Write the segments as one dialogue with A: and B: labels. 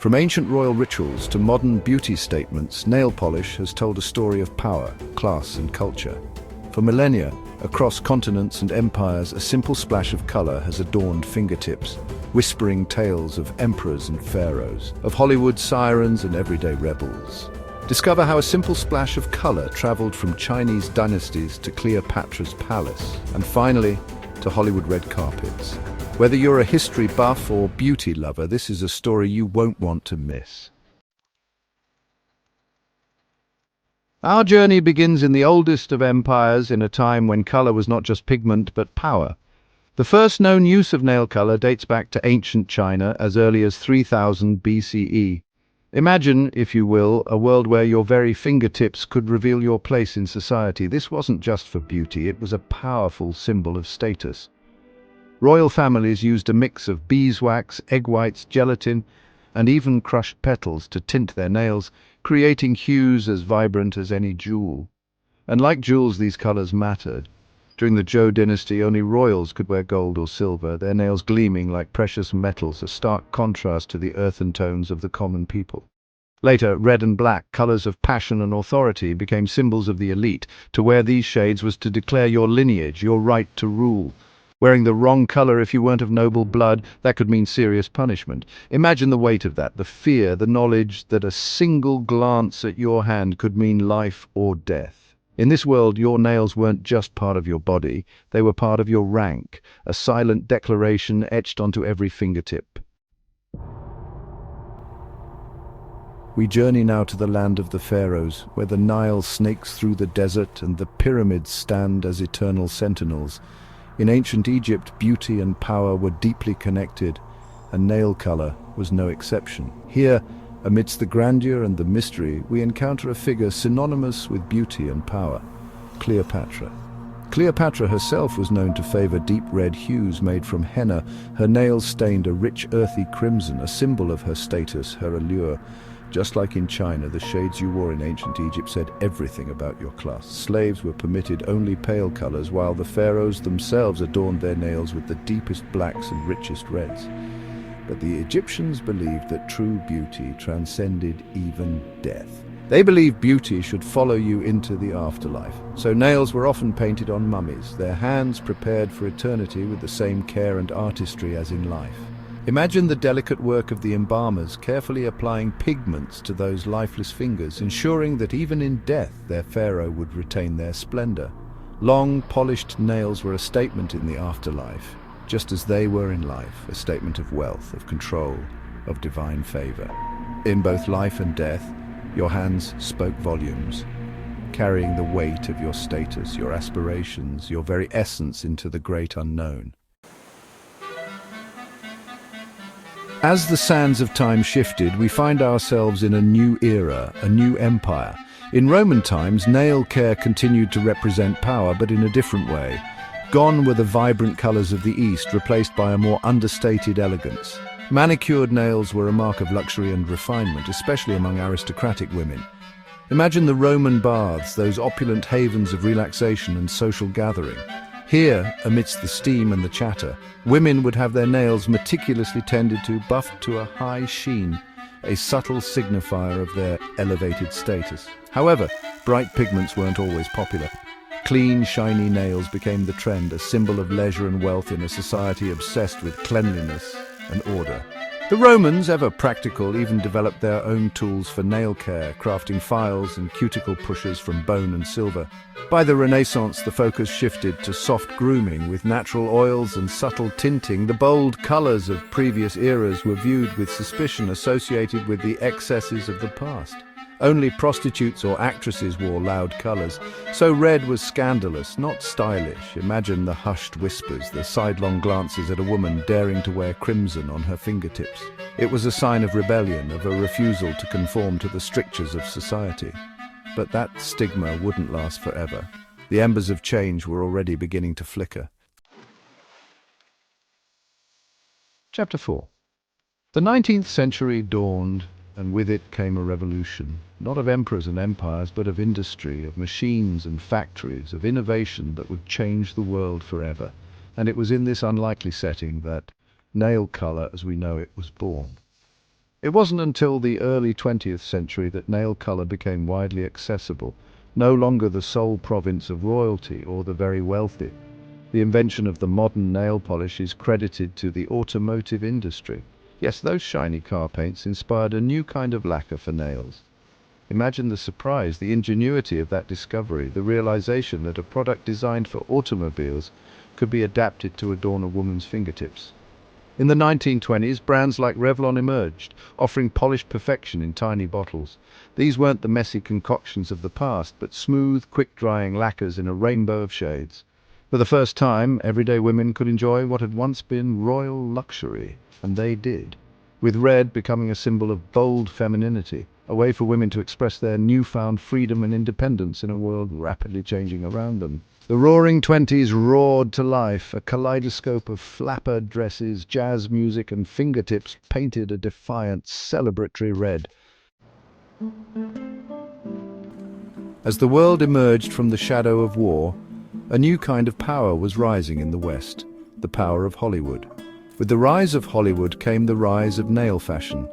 A: From ancient royal rituals to modern beauty statements, nail polish has told a story of power, class, and culture. For millennia, across continents and empires, a simple splash of color has adorned fingertips, whispering tales of emperors and pharaohs, of Hollywood sirens and everyday rebels. Discover how a simple splash of color traveled from Chinese dynasties to Cleopatra's palace, and finally, to Hollywood red carpets. Whether you're a history buff or beauty lover, this is a story you won't want to miss. Our journey begins in the oldest of empires, in a time when color was not just pigment but power. The first known use of nail color dates back to ancient China as early as 3000 BCE. Imagine, if you will, a world where your very fingertips could reveal your place in society. This wasn't just for beauty, it was a powerful symbol of status. Royal families used a mix of beeswax, egg whites, gelatin, and even crushed petals to tint their nails, creating hues as vibrant as any jewel. And like jewels, these colors mattered. During the Zhou dynasty, only royals could wear gold or silver, their nails gleaming like precious metals, a stark contrast to the earthen tones of the common people. Later, red and black, colors of passion and authority, became symbols of the elite. To wear these shades was to declare your lineage, your right to rule. Wearing the wrong color if you weren't of noble blood, that could mean serious punishment. Imagine the weight of that, the fear, the knowledge that a single glance at your hand could mean life or death. In this world, your nails weren't just part of your body, they were part of your rank, a silent declaration etched onto every fingertip. We journey now to the land of the pharaohs, where the Nile snakes through the desert and the pyramids stand as eternal sentinels. In ancient Egypt, beauty and power were deeply connected, and nail color was no exception. Here, amidst the grandeur and the mystery, we encounter a figure synonymous with beauty and power, Cleopatra. Cleopatra herself was known to favor deep red hues made from henna, her nails stained a rich earthy crimson, a symbol of her status, her allure. Just like in China, the shades you wore in ancient Egypt said everything about your class. Slaves were permitted only pale colors, while the pharaohs themselves adorned their nails with the deepest blacks and richest reds. But the Egyptians believed that true beauty transcended even death. They believed beauty should follow you into the afterlife. So nails were often painted on mummies, their hands prepared for eternity with the same care and artistry as in life. Imagine the delicate work of the embalmers, carefully applying pigments to those lifeless fingers, ensuring that even in death their pharaoh would retain their splendor. Long, polished nails were a statement in the afterlife, just as they were in life, a statement of wealth, of control, of divine favor. In both life and death, your hands spoke volumes, carrying the weight of your status, your aspirations, your very essence into the great unknown. As the sands of time shifted, we find ourselves in a new era, a new empire. In Roman times, nail care continued to represent power, but in a different way. Gone were the vibrant colors of the East, replaced by a more understated elegance. Manicured nails were a mark of luxury and refinement, especially among aristocratic women. Imagine the Roman baths, those opulent havens of relaxation and social gathering. Here, amidst the steam and the chatter, women would have their nails meticulously tended to, buffed to a high sheen, a subtle signifier of their elevated status. However, bright pigments weren't always popular. Clean, shiny nails became the trend, a symbol of leisure and wealth in a society obsessed with cleanliness and order. The Romans, ever practical, even developed their own tools for nail care, crafting files and cuticle pushers from bone and silver. By the Renaissance, the focus shifted to soft grooming with natural oils and subtle tinting. The bold colors of previous eras were viewed with suspicion, associated with the excesses of the past. Only prostitutes or actresses wore loud colors, so red was scandalous, not stylish. Imagine the hushed whispers, the sidelong glances at a woman daring to wear crimson on her fingertips. It was a sign of rebellion, of a refusal to conform to the strictures of society. But that stigma wouldn't last forever. The embers of change were already beginning to flicker. Chapter 4. The 19th century dawned, and with it came a revolution, not of emperors and empires, but of industry, of machines and factories, of innovation that would change the world forever. And it was in this unlikely setting that nail color as we know it was born. It wasn't until the early 20th century that nail color became widely accessible, no longer the sole province of royalty or the very wealthy. The invention of the modern nail polish is credited to the automotive industry. Yes, those shiny car paints inspired a new kind of lacquer for nails. Imagine the surprise, the ingenuity of that discovery, the realization that a product designed for automobiles could be adapted to adorn a woman's fingertips. In the 1920s, brands like Revlon emerged, offering polished perfection in tiny bottles. These weren't the messy concoctions of the past, but smooth, quick-drying lacquers in a rainbow of shades. For the first time, everyday women could enjoy what had once been royal luxury, and they did, with red becoming a symbol of bold femininity, a way for women to express their newfound freedom and independence in a world rapidly changing around them. The Roaring Twenties roared to life, a kaleidoscope of flapper dresses, jazz music, and fingertips painted a defiant, celebratory red. As the world emerged from the shadow of war, a new kind of power was rising in the West, the power of Hollywood. With the rise of Hollywood came the rise of nail fashion.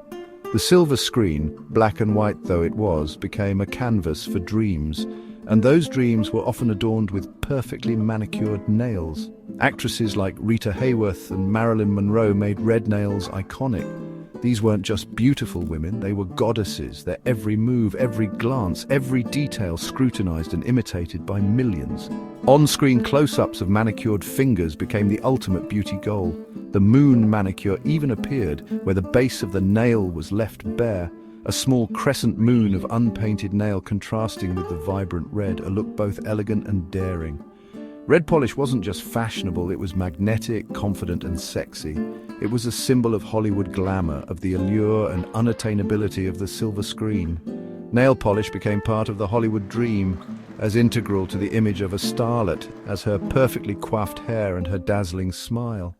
A: The silver screen, black and white though it was, became a canvas for dreams, and those dreams were often adorned with perfectly manicured nails. Actresses like Rita Hayworth and Marilyn Monroe made red nails iconic. These weren't just beautiful women, they were goddesses, their every move, every glance, every detail scrutinized and imitated by millions. On-screen close-ups of manicured fingers became the ultimate beauty goal. The moon manicure even appeared, where the base of the nail was left bare, a small crescent moon of unpainted nail contrasting with the vibrant red, a look both elegant and daring. Red polish wasn't just fashionable, it was magnetic, confident and sexy. It was a symbol of Hollywood glamour, of the allure and unattainability of the silver screen. Nail polish became part of the Hollywood dream, as integral to the image of a starlet as her perfectly coiffed hair and her dazzling smile.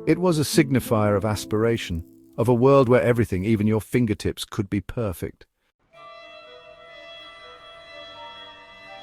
A: It was a signifier of aspiration, of a world where everything, even your fingertips, could be perfect.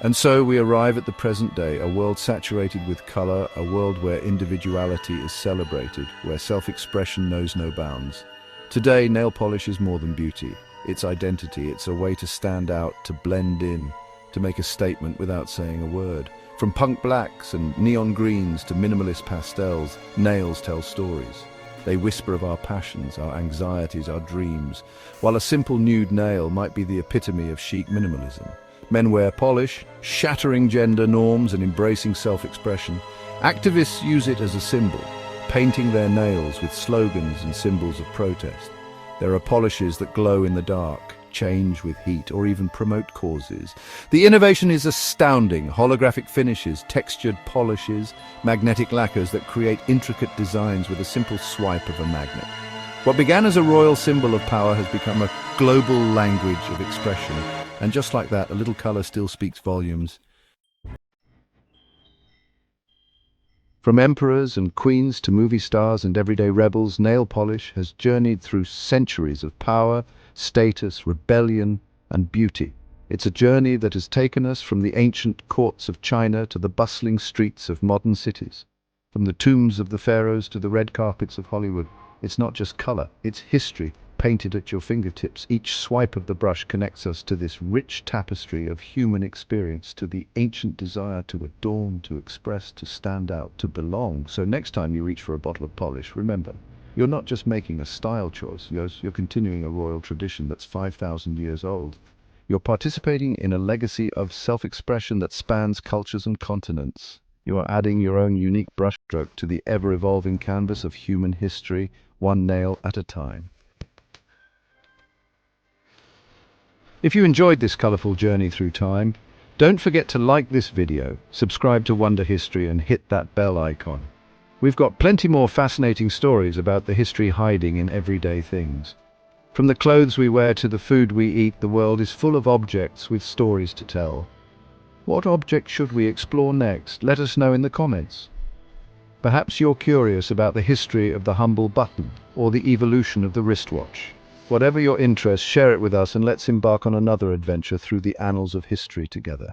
A: And so we arrive at the present day, a world saturated with color, a world where individuality is celebrated, where self-expression knows no bounds. Today, nail polish is more than beauty. It's identity, it's a way to stand out, to blend in, to make a statement without saying a word. From punk blacks and neon greens to minimalist pastels, nails tell stories. They whisper of our passions, our anxieties, our dreams, while a simple nude nail might be the epitome of chic minimalism. Men wear polish, shattering gender norms and embracing self-expression. Activists use it as a symbol, painting their nails with slogans and symbols of protest. There are polishes that glow in the dark, change with heat, or even promote causes. The innovation is astounding. Holographic finishes, textured polishes, magnetic lacquers that create intricate designs with a simple swipe of a magnet. What began as a royal symbol of power has become a global language of expression. And just like that, a little color still speaks volumes. From emperors and queens to movie stars and everyday rebels, nail polish has journeyed through centuries of power, status, rebellion, and beauty. It's a journey that has taken us from the ancient courts of China to the bustling streets of modern cities, from the tombs of the pharaohs to the red carpets of Hollywood. It's not just color, it's history, painted at your fingertips. Each swipe of the brush connects us to this rich tapestry of human experience, to the ancient desire to adorn, to express, to stand out, to belong. So next time you reach for a bottle of polish, remember, you're not just making a style choice, you're continuing a royal tradition that's 5,000 years old. You're participating in a legacy of self-expression that spans cultures and continents. You are adding your own unique brushstroke to the ever-evolving canvas of human history, one nail at a time. If you enjoyed this colorful journey through time, don't forget to like this video, subscribe to Wonder History and hit that bell icon. We've got plenty more fascinating stories about the history hiding in everyday things. From the clothes we wear to the food we eat, the world is full of objects with stories to tell. What object should we explore next? Let us know in the comments. Perhaps you're curious about the history of the humble button or the evolution of the wristwatch. Whatever your interest, share it with us and let's embark on another adventure through the annals of history together.